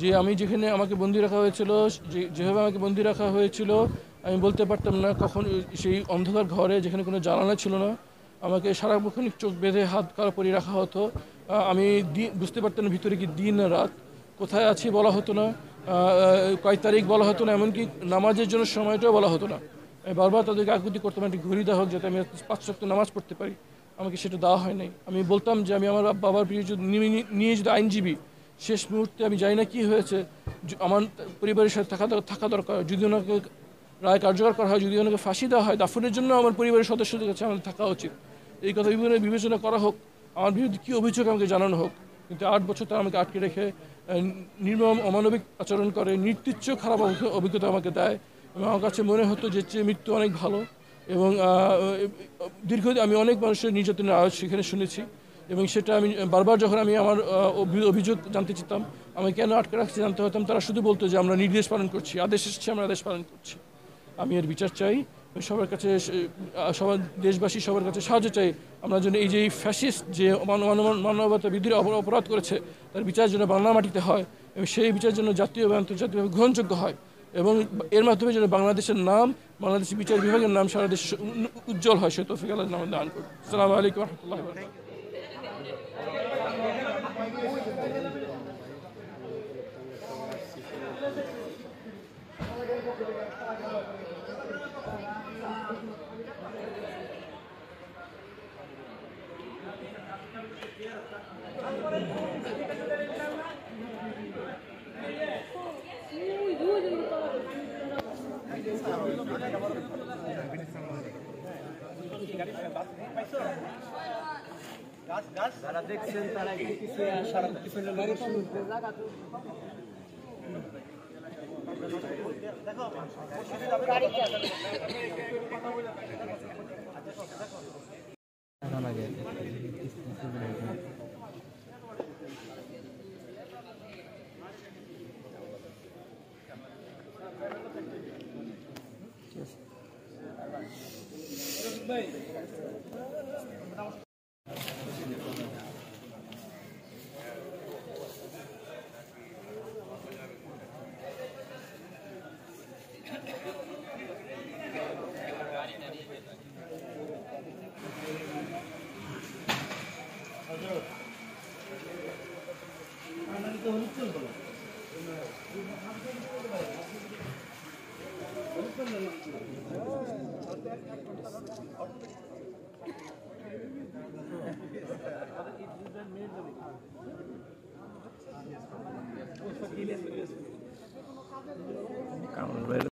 যে আমি যেখানে আমাকে বন্দি রাখা হয়েছিল, যেভাবে আমাকে বন্দি রাখা হয়েছিল, আমি বলতে পারতাম না কখন সেই অন্ধকার ঘরে যেখানে কোনো জানালা ছিল না, আমাকে সারাক্ষণিক চোখ বেঁধে হাত কারা পরিয়ে রাখা হতো। আমি বুঝতে পারতাম না ভিতরে কি দিন না রাত, কোথায় আছি বলা হতো না, কয় তারিখ বলা হতো না, এমনকি নামাজের জন্য সময়টাও বলা হতো না। আমি বারবার তাদেরকে আকুতি করতাম একটি ঘড়ি দেওয়া হোক যাতে আমি 5 ওয়াক্ত নামাজ পড়তে পারি। আমাকে সেটা দেওয়া হয় নাই। আমি বলতাম যে আমি আমার বাবার প্রিয় নিয়ে যদি আইনজীবী, শেষ মুহূর্তে আমি জানি না কী হয়েছে, আমার পরিবারের সাথে থাকা দরকার। যদি ওনাকে রায় কার্যকর করা হয়, যদি ওনাকে ফাঁসি দেওয়া হয়, দাফনের জন্য আমার পরিবারের সদস্যদের কাছে আমাদের থাকা উচিত। এই কথা বিবেচনা করা হোক, আমার বিরুদ্ধে কী অভিযোগ আমাকে জানানো হোক। কিন্তু 8 বছর তারা আমাকে আটকে রেখে নির্মম অমানবিক আচরণ করে, নির্তিচ্ছ খারাপ অভিজ্ঞতা আমাকে দেয়। এবং আমার কাছে মনে হতো যে মৃত্যু অনেক ভালো। এবং দীর্ঘদিন আমি অনেক মানুষের নির্যাতনের আওয়াজ সেখানে শুনেছি। এবং সেটা আমি বারবার যখন আমি আমার অভিযোগ জানতে চেতাম, আমি কেন আটকে রাখছি জানতে হতাম, তারা শুধু বলতো যে আমরা নির্দেশ পালন করছি, আদেশ এসেছে আমরা আদেশ পালন করছি। আমি এর বিচার চাই, সবার কাছে, সবার দেশবাসী সবার কাছে সাহায্য চাই। আমরা যেন এই যে ফ্যাসিস্ট যে মানবতা বিধির অপরাধ করেছে, তার বিচার যেন বাংলা মাটিতে হয় এবং সেই বিচার যেন জাতীয় এবং আন্তর্জাতিকভাবে গ্রহণযোগ্য হয়। এবং এর মাধ্যমে যেন বাংলাদেশের নাম, বাংলাদেশের বিচার বিভাগের নাম সারা দেশে উজ্জ্বল হয়, সে তৌফিক আল্লাহ নাম দান করুন। আসসালামু আলাইকুম ওয়া রাহমাতুল্লাহি ওয়া বারাকাতুহু। যারা দেখছেন তারা সারা